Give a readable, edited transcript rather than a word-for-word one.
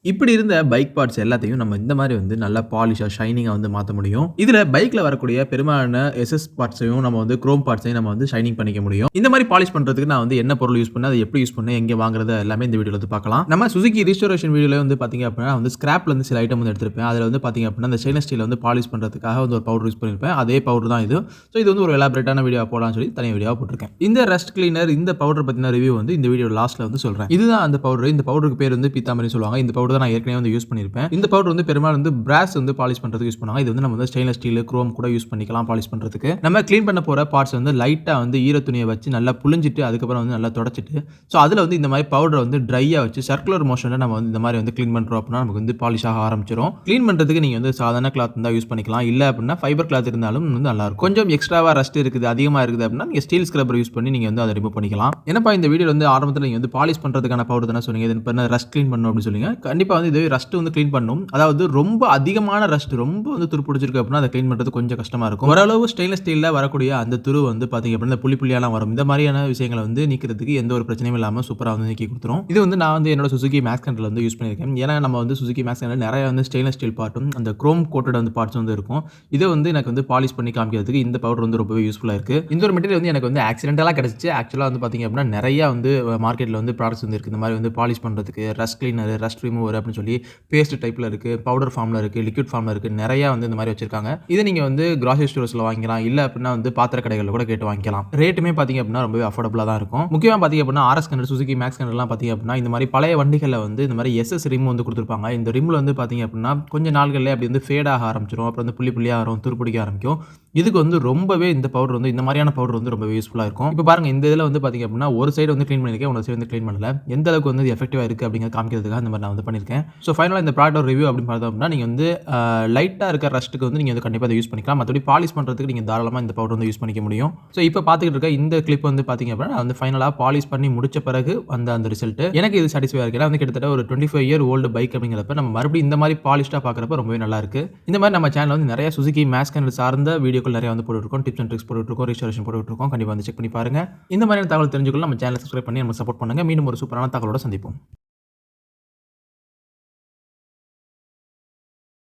இப்படி இருந்த bike parts எல்லாத்தையும் நம்ம இந்த மாதிரி வந்து நல்லா பாலிஷா, ஷைனிங்கா வந்து மாத்த முடியும். இதுல பைக்ல வரக்கூடிய பெரும்பாலான எஸ்எஸ் பார்ட்ஸையும் நம்ம வந்து குரோம் பார்ட்ஸையும் நம்ம வந்து ஷைனிங் பண்ணிக்க முடியும். இந்த மாதிரி பாலிஷ் பண்றதுக்கு நான் வந்து என்ன பொருள் யூஸ் பண்ணேன், அதை எப்படி யூஸ் பண்ணேன், எங்க வாங்குறது எல்லாமே இந்த வீடியோல வந்து பார்க்கலாம். நம்ம சுசுகி ரிஸ்டோரேஷன் வீடியோல வந்து பாத்தீங்க அப்படின்னா வந்து ஸ்கிராப்ல இருந்து சில ஐட்டம் வந்து எடுத்திருப்பேன். அதுல வந்து பாத்தீங்க அப்படின்னா அந்த ஸ்டெயின்லெஸ் ஸ்டீல் வந்து பாலிஷ் பண்றதுக்காக வந்து ஒரு பவுடர் யூஸ் பண்ணிருப்பேன். அதே பவுடர் தான் இது. ஸோ இது வந்து ஒரு எலாபரேட்டான வீடியோ போடலாம்னு சொல்லி தனி வீடியோ போட்டிருக்கேன். இந்த ரஸ்ட் கிளீனர் இந்த பவுடர் பத்தின ரிவ்யூ வந்து இந்த வீடியோ லாஸ்ட்ல வந்து சொல்றேன். இதுதான் அந்த பவுடர். இந்த பவுடருக்கு பேர் வந்து பீத்தாம்பரி சொல்லுவாங்க. இந்த பவுடர் தான் நான் ஏற்கனவே வந்து யூஸ் பண்ணிருப்பேன். இந்த பவுடர் வந்து பெரும்பாலும் வந்து பிராஸ் வந்து பாலிஷ் பண்றதுக்கு யூஸ் பண்ணுவாங்க. இது வந்து நம்ம வந்து ஸ்டெயின்லெஸ் ஸ்டீல், குரோம் கூட யூஸ் பண்ணிக்கலாம் பாலிஷ் பண்றதுக்கு. நம்ம க்ளீன் பண்ண போற பார்ட்ஸ் வந்து லைட்டா வந்து ஈர துணியை வச்சு நல்லா புழிஞ்சிட்டு அதுக்கப்புறம் வந்து நல்லா தொடச்சிட்டு ஸோ அதில் வந்து இந்த மாதிரி பவுடர் வந்து ட்ரையா வச்சு சர்க்குலர் மோஷன்ல நம்ம வந்து இந்த மாதிரி வந்து க்ளீன் பண்றோம் அப்படின்னா நமக்கு வந்து பாலிஷ் ஆக ஆரம்பிச்சிடும். க்ளீன் பண்றதுக்கு நீங்க வந்து சாதாரண கிளாத் தான் யூஸ் பண்ணிக்கலாம். இல்ல அப்படின்னா ஃபைபர் கிளாத் இருந்தாலும் வந்து நல்லா இருக்கும். கொஞ்சம் எக்ஸ்ட்ராவா ரஸ்ட் இருக்குது, அதிகமா இருக்குது அப்படின்னா நீங்க ஸ்டீல் ஸ்க்ரப்பர் யூஸ் பண்ணி நீங்க வந்து அதை ரிமூவ் பண்ணிக்கலாம். என்னப்பா இந்த வீடியோ வந்து ஆரம்பத்தில் நீங்க வந்து பாலிஷ் பண்றதுக்கான பவுடர் தானே சொன்னீங்க, இது என்ன ரஸ்ட் க்ளீன் பண்ணணும் அப்படின்னு சொல்லுங்க. கண்டிப்பா வந்து இது ரஸ்ட் வந்து க்ளீன் பண்ணும். அதாவது ரொம்ப அதிகமான ரஸ்ட் ரொம்ப வந்து துரு பிடிச்சிருக்கு அப்படின்னா அதை க்ளீன் பண்ணுறது கொஞ்சம் கஷ்டமா இருக்கும். ஓரளவு ஸ்டெயின்லெஸ் ஸ்டீல்ல வரக்கூடிய அந்த துரு வந்து பார்த்தீங்க அப்படின்னா புள்ளி புள்ளியெல்லாம் வரும். இந்த மாதிரியான விஷயங்களை வந்து நீக்கிறதுக்கு எந்த ஒரு பிரச்சனையும் இல்லாமல் சூப்பராக வந்து நீக்கி கொடுத்துரும். இது வந்து நான் வந்து என்னோட சுசுகி மேக்ஸ் கண்ட்ரோல் வந்து யூஸ் பண்ணியிருக்கேன். ஏன்னா நம்ம வந்து சுசுகி மேக்ஸ் கண்ட்ரோல் நிறைய வந்து ஸ்டெயின்லெஸ் ஸ்டீல் பார்ட்டும் அந்த குரோம் கோட்டட் வந்து பார்ட்ஸ் வந்து இருக்கும். இதை வந்து எனக்கு வந்து பாலிஷ் பண்ணி காமிக்கிறதுக்கு இந்த பவுடர் வந்து ரொம்பவே யூஸ்ஃபுல்லாக இருக்கு. இந்த ஒரு மெட்டீரியல் வந்து எனக்கு வந்து ஆக்சிடென்டலாக கிடைச்சிச்சு. ஆக்சுவலாக வந்து பார்த்தீங்க அப்படின்னா நிறைய வந்து மார்க்கெட்டில் வந்து ப்ராடக்ட்ஸ் வந்து இருக்குது. இந்த மாதிரி வந்து பாலிஷ் பண்ணுறதுக்கு ரஸ்ட் கிளீனர், ரஸ்ட் ரிமூவர் அப்படின்னு சொல்லி பேஸ்ட் டைப்பில் இருக்குது, பவுடர் ஃபார்மில் இருக்குது, லிக்விட் ஃபார்மில் இருக்குது, நிறையா வந்து இந்த மாதிரி வச்சிருக்காங்க. இதை நீங்கள் வந்து கிராசரி ஸ்டோர்ஸில் வாங்கிக்கலாம், இல்லை அப்படின்னா வந்து பாத்திர கடைகளில் கூட கேட்டு வாங்கிக்கலாம். ரேட்டுமே பார்த்தீங்க அப்படின்னா ரொம்பவே அஃபோர்டபுளாக தான் இருக்கும். முக்கியமாக பார்த்தீங்க அப்படின்னா ஆர்எஸ் கண்டர், சுசுகி மேக்ஸ் கண்டர்லாம் பார்த்தீங்க அப்படின்னா இந்த மாதிரி பழைய வண்டிகளில் வந்து இந்த மாதிரி எஸ்எஸ் ரிம் வந்து கொடுத்துருப்பாங்க. இந்த ரிம்மில் வந்து பார்த்தீங்க அப்படின்னா கொஞ்சம் நாள்களில் அப்படி வந்து ஃபேட் ஆக ஆரம்பிச்சிடும். அப்புறம் வந்து புள்ளி புள்ளியாக வரும், துருப்பிடிக்க ஆரம்பிக்கும். இதுக்கு வந்து ரொம்பவே இந்த பவுடர் வந்து இந்த மாதிரியான பவுடர் வந்து ரொம்பவே யூஸ்ஃபுல்லாக இருக்கும். இப்போ பாருங்க இந்த இதில் வந்து பார்த்தீங்க அப்படின்னா ஒரு சைடு வந்து க்ளீன் பண்ணியிருக்கேன், ஒரு சைடு வந்து க்ளீன் பண்ணல. எந்த அளவுக்கு வந்து எஃபெக்டிவாக இருக்குது அப்படிங்கிறத காமிக்கிறதுக்காக இந்த மாதிரி நான் வந்து பண்ணியிருக்கேன். ஸோ ஃபைனலாக இந்த ப்ராடக்ட் ரிவ்யூ அப்படின்னு பார்த்தோம் அப்படின்னா நீங்கள் வந்து லைட்டாக இருக்க ரஸ்ட்டுக்கு வந்து நீங்கள் வந்து கண்டிப்பாக அதை யூஸ் பண்ணிக்கலாம். மற்றபடி பாலிஷ் பண்ணுறதுக்கு நீங்கள் தாராளமாக இந்த பவுடர் வந்து யூஸ் பண்ணிக்க முடியும். ஸோ இப்போ பார்த்துக்கிட்டு இருக்க இந்த கிளிப் வந்து பார்த்தீங்க அப்படின்னா நான் வந்து ஃபைனலாக பாலிஷ் பண்ணி முடிச்ச பிறகு அந்த ரிசல்ட் எனக்கு இது சாட்டிஸ்ஃபை இருக்குது. வந்து கிட்டத்தட்ட ஒரு 25 இயர் ஓல்டு பைக் அப்படிங்கிறப்ப நம்ம மறுபடியும் இந்த மாதிரி பாலிஷ்டாக பார்க்குறப்ப ரொம்பவே நல்லா இருக்குது. இந்த மாதிரி நம்ம சேனல் வந்து நிறைய சுசுகி மேக்ஸ் கண்ட்ரோல் சார்ந்த வீடியோக்கள் நிறைய வந்து போட்டுருக்கோம், டிப்ஸ் அண்ட் ட்ரிக்ஸ் போட்டுருக்கோம், ரிஸ்டோரேஷன் போட்டுருக்கோம். கண்டிப்பாக வந்து செக் பண்ணி பாருங்க. இந்த மாதிரியான தகவல் தெரிஞ்சுக்கலாம் நம்ம சேனலை சப்ஸ்கிரைப் பண்ணி நம்ம சப்போர்ட் பண்ணுங்க. மீண்டும் ஒரு சூப்பரான தகவலோட சந்திப்போம்.